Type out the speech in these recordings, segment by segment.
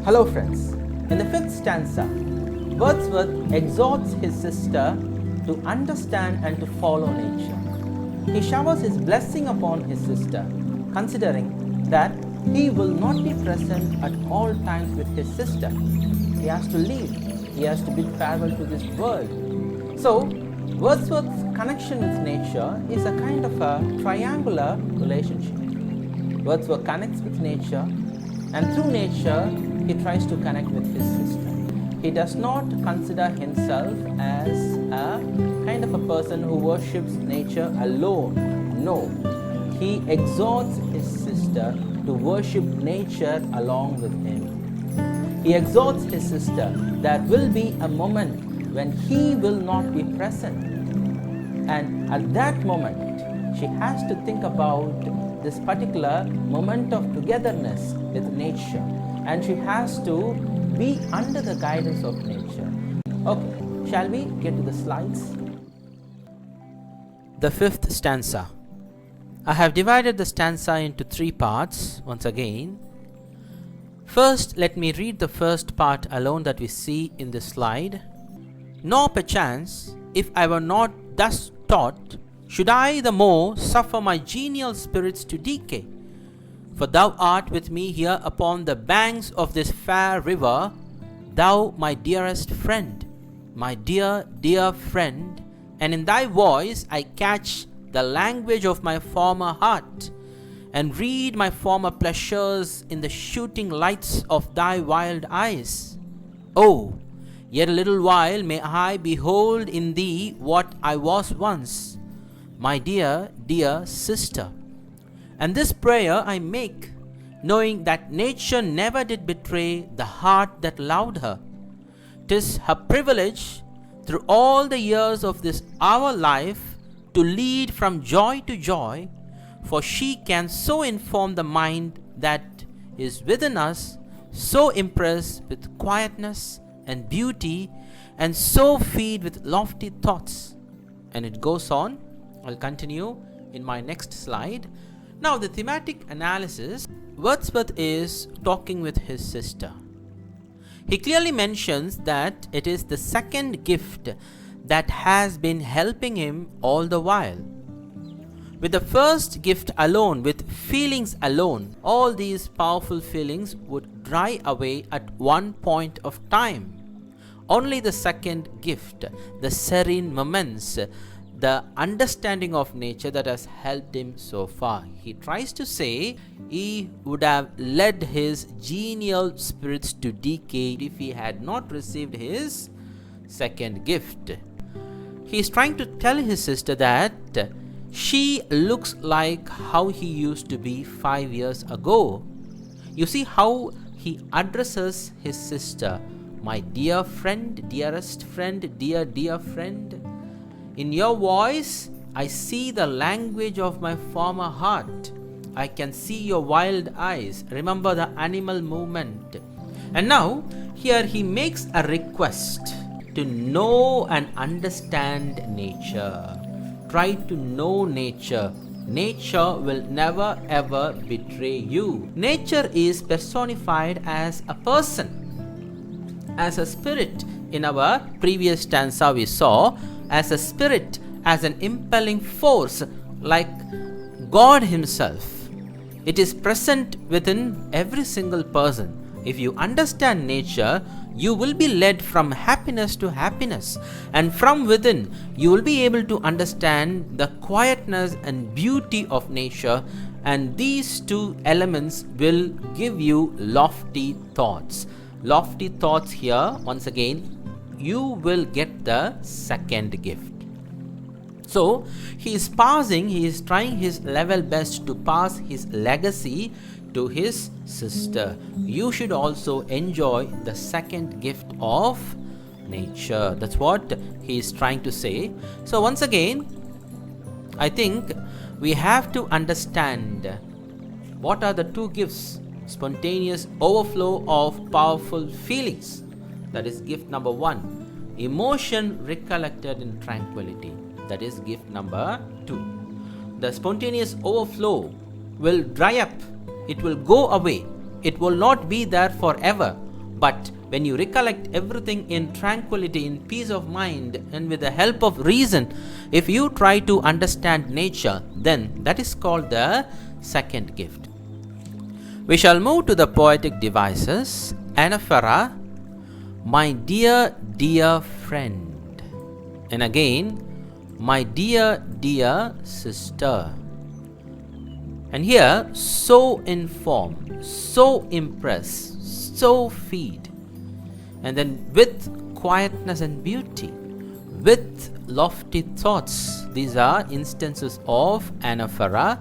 Hello friends, in the fifth stanza, Wordsworth exhorts his sister to understand and to follow nature. He showers his blessing upon his sister, considering that he will not be present at all times with his sister. He has to leave, he has to bid farewell to this world. So, Wordsworth's connection with nature is a kind of a triangular relationship. Wordsworth connects with nature, and through nature, he tries to connect with his sister. He does not consider himself as a kind of a person who worships nature alone. No, he exhorts his sister to worship nature along with him. He exhorts his sister that will be a moment when he will not be present. And at that moment, she has to think about this particular moment of togetherness with nature. And she has to be under the guidance of nature. Okay, shall we get to the slides? The fifth stanza. I have divided the stanza into three parts once again. First, let me read the first part alone that we see in this slide. Nor perchance, if I were not thus taught, should I the more suffer my genial spirits to decay. For thou art with me here upon the banks of this fair river, thou my dearest friend, my dear, dear friend, and in thy voice I catch the language of my former heart, and read my former pleasures in the shooting lights of thy wild eyes. Oh, yet a little while may I behold in thee what I was once, my dear, dear sister. And this prayer I make, knowing that nature never did betray the heart that loved her. 'Tis her privilege, through all the years of this our life, to lead from joy to joy, for she can so inform the mind that is within us, so impress with quietness and beauty, and so feed with lofty thoughts. And it goes on. I'll continue in my next slide. Now, the thematic analysis, Wordsworth is talking with his sister. He clearly mentions that it is the second gift that has been helping him all the while. With the first gift alone, with feelings alone, all these powerful feelings would dry away at one point of time. Only the second gift, the serene moments, the understanding of nature that has helped him so far. He tries to say he would have led his genial spirits to decay if he had not received his second gift. He is trying to tell his sister that she looks like how he used to be 5 years ago. You see how he addresses his sister, my dear friend, dearest friend, dear, dear friend. In your voice, I see the language of my former heart. I can see your wild eyes. Remember the animal movement. And now, here he makes a request to know and understand nature. Try to know nature. Nature will never ever betray you. Nature is personified as a person, as a spirit. In our previous stanza we saw, as a spirit, as an impelling force, like God himself. It is present within every single person. If you understand nature, you will be led from happiness to happiness, and from within you will be able to understand the quietness and beauty of nature, and these two elements will give you lofty thoughts. Lofty thoughts here, once again, you will get the second gift. So he is trying his level best to pass his legacy to his sister. You should also enjoy the second gift of nature. That's what he is trying to say. So once again, I think we have to understand what are the two gifts. Spontaneous overflow of powerful feelings. That is gift number 1. Emotion recollected in tranquility. That is gift number 2. The spontaneous overflow will dry up. It will go away. It will not be there forever. But when you recollect everything in tranquility, in peace of mind, and with the help of reason, if you try to understand nature, then that is called the second gift. We shall move to the poetic devices. Anaphora, my dear, dear friend. And again, my dear, dear sister. And here, so inform, so impress, so feed. And then with quietness and beauty, with lofty thoughts. These are instances of anaphora.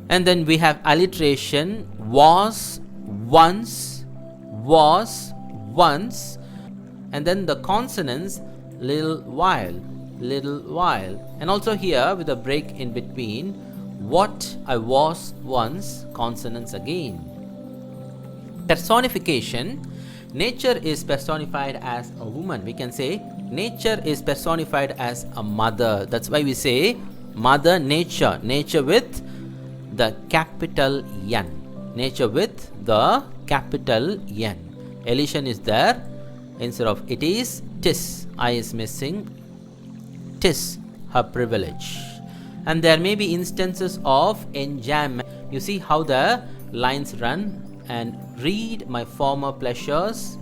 And then we have alliteration, was, once, and then the consonants, little while. And also here with a break in between, what I was once, consonants again. Personification, nature is personified as a woman. We can say nature is personified as a mother. That's why we say mother nature, nature with the capital N. Nature with the capital N. Elision is there. Instead of it is, tis. I is missing. Tis her privilege. And there may be instances of enjambment. You see how the lines run. And read my former pleasures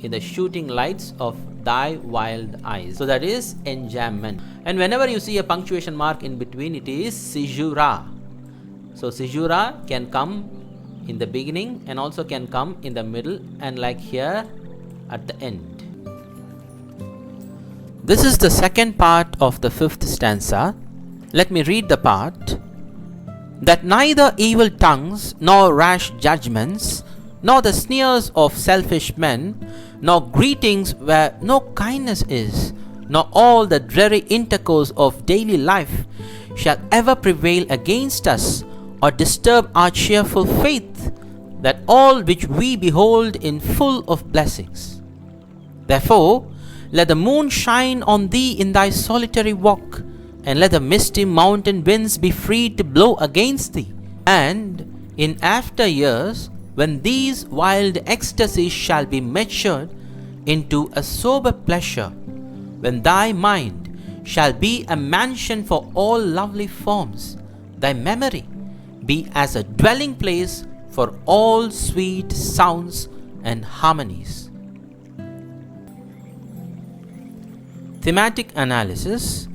in the shooting lights of thy wild eyes. So that is enjambment. And whenever you see a punctuation mark in between, it is caesura. So caesura can come in the beginning and also can come in the middle, and like here at the end. This is the second part of the fifth stanza. Let me read the part. That neither evil tongues, nor rash judgments, nor the sneers of selfish men, nor greetings where no kindness is, nor all the dreary intercourse of daily life shall ever prevail against us, or disturb our cheerful faith, that all which we behold in full of blessings. Therefore, let the moon shine on thee in thy solitary walk, and let the misty mountain winds be free to blow against thee. And in after years, when these wild ecstasies shall be matured into a sober pleasure, when thy mind shall be a mansion for all lovely forms, thy memory be as a dwelling place for all sweet sounds and harmonies. Thematic analysis.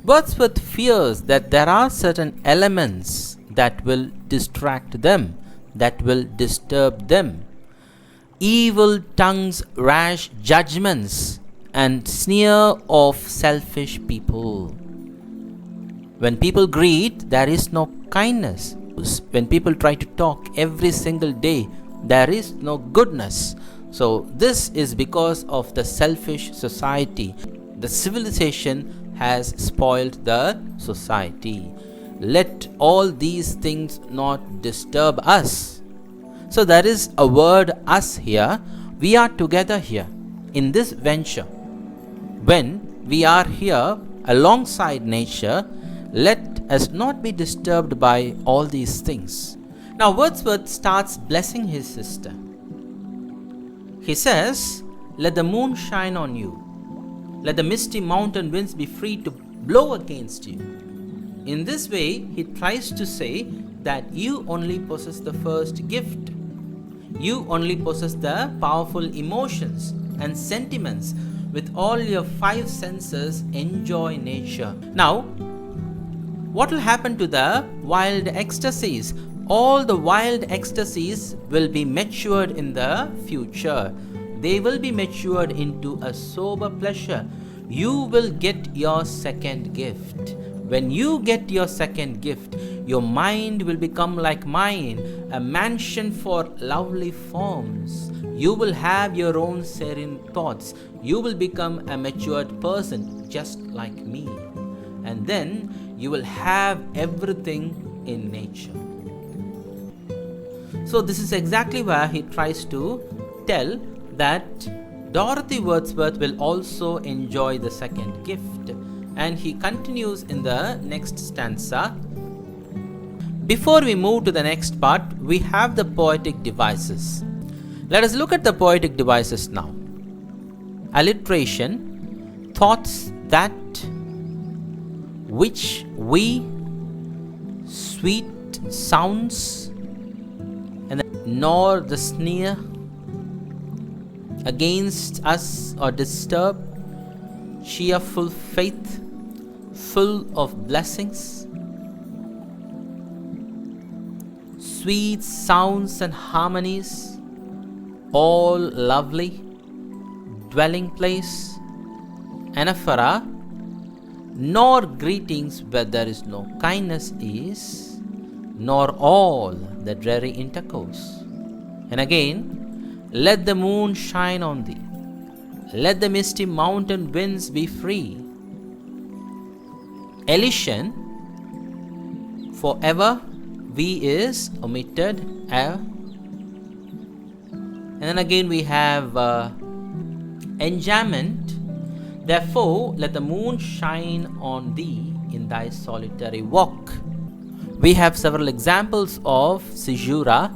Wordsworth fears that there are certain elements that will distract them, that will disturb them. Evil tongues, rash judgments, and sneer of selfish people. When people greet, there is no kindness. When people try to talk every single day, there is no goodness. So this is because of the selfish society. The civilization has spoiled the society. Let all these things not disturb us. So there is a word us here. We are together here in this venture. When we are here alongside nature, let us not be disturbed by all these things. Now Wordsworth starts blessing his sister. He says, let the moon shine on you. Let the misty mountain winds be free to blow against you. In this way, he tries to say that you only possess the first gift. You only possess the powerful emotions and sentiments. With all your five senses, enjoy nature. Now, what will happen to the wild ecstasies? All the wild ecstasies will be matured in the future. They will be matured into a sober pleasure. You will get your second gift. When you get your second gift, your mind will become like mine, a mansion for lovely forms. You will have your own serene thoughts. You will become a matured person just like me. And then you will have everything in nature. So this is exactly where he tries to tell that Dorothy Wordsworth will also enjoy the second gift. And he continues in the next stanza. Before we move to the next part, we have the poetic devices. Let us look at the poetic devices now. Alliteration, thoughts that which we, sweet sounds, and nor the sneer against us or disturb, cheerful faith, full of blessings, sweet sounds and harmonies, all lovely, dwelling place, anaphora, nor greetings where there is no kindness is, nor all the dreary intercourse. And again, let the moon shine on thee, let the misty mountain winds be free. Elision, forever, we is omitted, and then again we have enjambment. Therefore, let the moon shine on thee in thy solitary walk. We have several examples of caesura,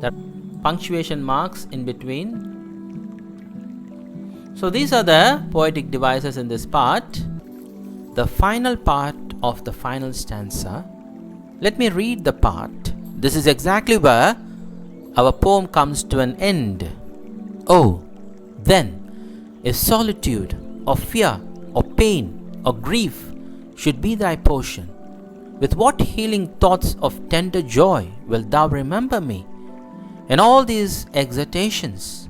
the punctuation marks in between. So these are the poetic devices in this part. The final part of the final stanza. Let me read the part. This is exactly where our poem comes to an end. Oh, then, if solitude, or fear, or pain, or grief should be thy portion, with what healing thoughts of tender joy wilt thou remember me in all these exhortations?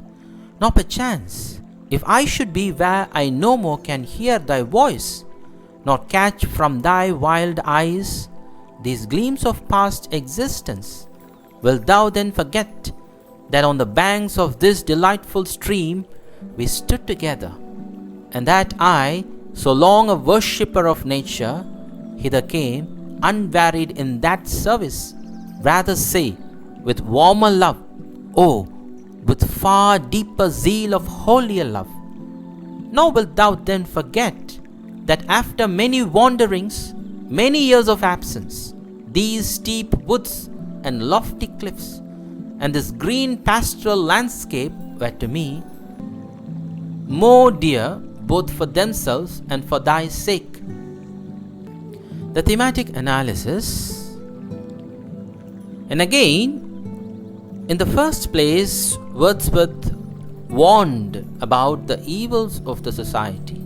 Nor perchance, if I should be where I no more can hear thy voice, nor catch from thy wild eyes these gleams of past existence, wilt thou then forget that on the banks of this delightful stream we stood together, and that I, so long a worshipper of nature, hither came unvaried in that service, rather say, with warmer love, oh, with far deeper zeal of holier love. Nor wilt thou then forget that after many wanderings, many years of absence, these steep woods and lofty cliffs, and this green pastoral landscape were to me more dear both for themselves and for thy sake. The thematic analysis. And again, in the first place, Wordsworth warned about the evils of the society.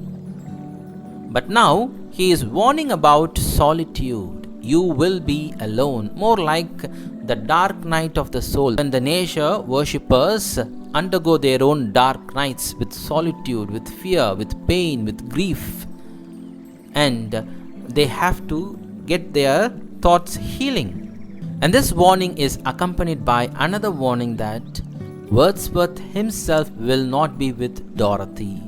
But now he is warning about solitude. You will be alone, more like the dark night of the soul. When the nature worshippers undergo their own dark nights with solitude, with fear, with pain, with grief, and they have to get their thoughts healing. And this warning is accompanied by another warning that Wordsworth himself will not be with Dorothy.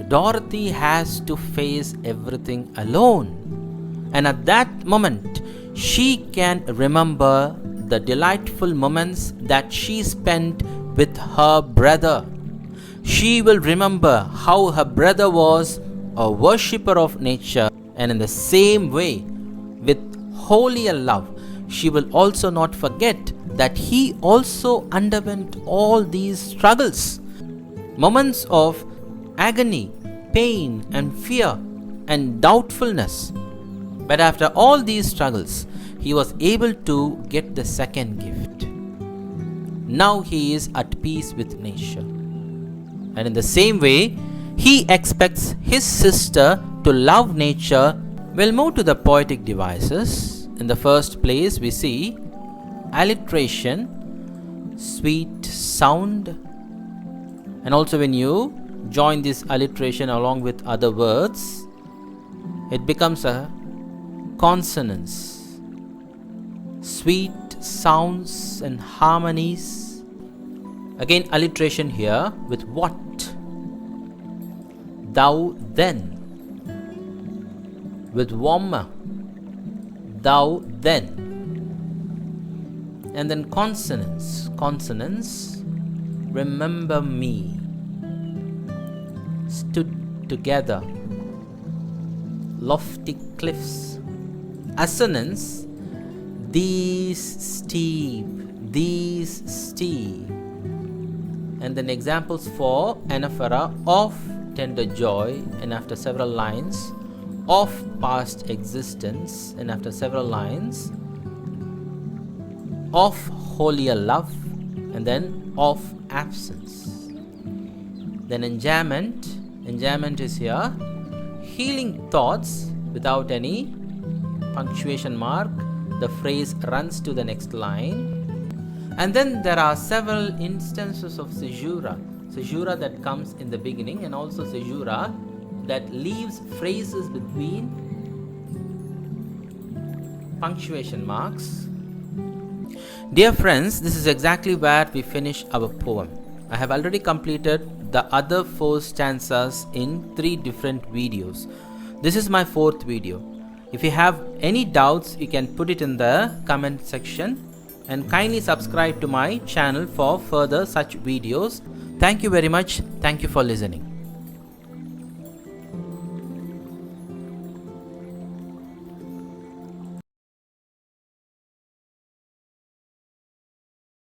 Dorothy has to face everything alone. And at that moment, she can remember the delightful moments that she spent with her brother. She will remember how her brother was a worshipper of nature, and in the same way, with holier love, she will also not forget that he also underwent all these struggles, moments of agony, pain, and fear, and doubtfulness. But after all these struggles, he was able to get the second gift. Now he is at peace with nature. And in the same way, he expects his sister to love nature. We'll move to the poetic devices. In the first place, we see alliteration, sweet sound. And also when you join this alliteration along with other words, it becomes a consonance. Sweet sounds and harmonies. Again, alliteration here with what? Thou then. With warmer. Thou then. And then consonants. Consonants. Remember me. Stood together. Lofty cliffs. Assonance. These steep. and then examples for anaphora of tender joy, and after several lines of past existence, and after several lines of holier love, and then of absence. Then enjambment is here, healing thoughts without any punctuation mark. The phrase runs to the next line. And then there are several instances of caesura that comes in the beginning, and also caesura that leaves phrases between punctuation marks. Dear friends, this is exactly where we finish our poem. I have already completed the other 4 stanzas in 3 different videos. This is my 4th video. If you have any doubts, you can put it in the comment section, and kindly subscribe to my channel for further such videos. Thank you very much. Thank you for listening.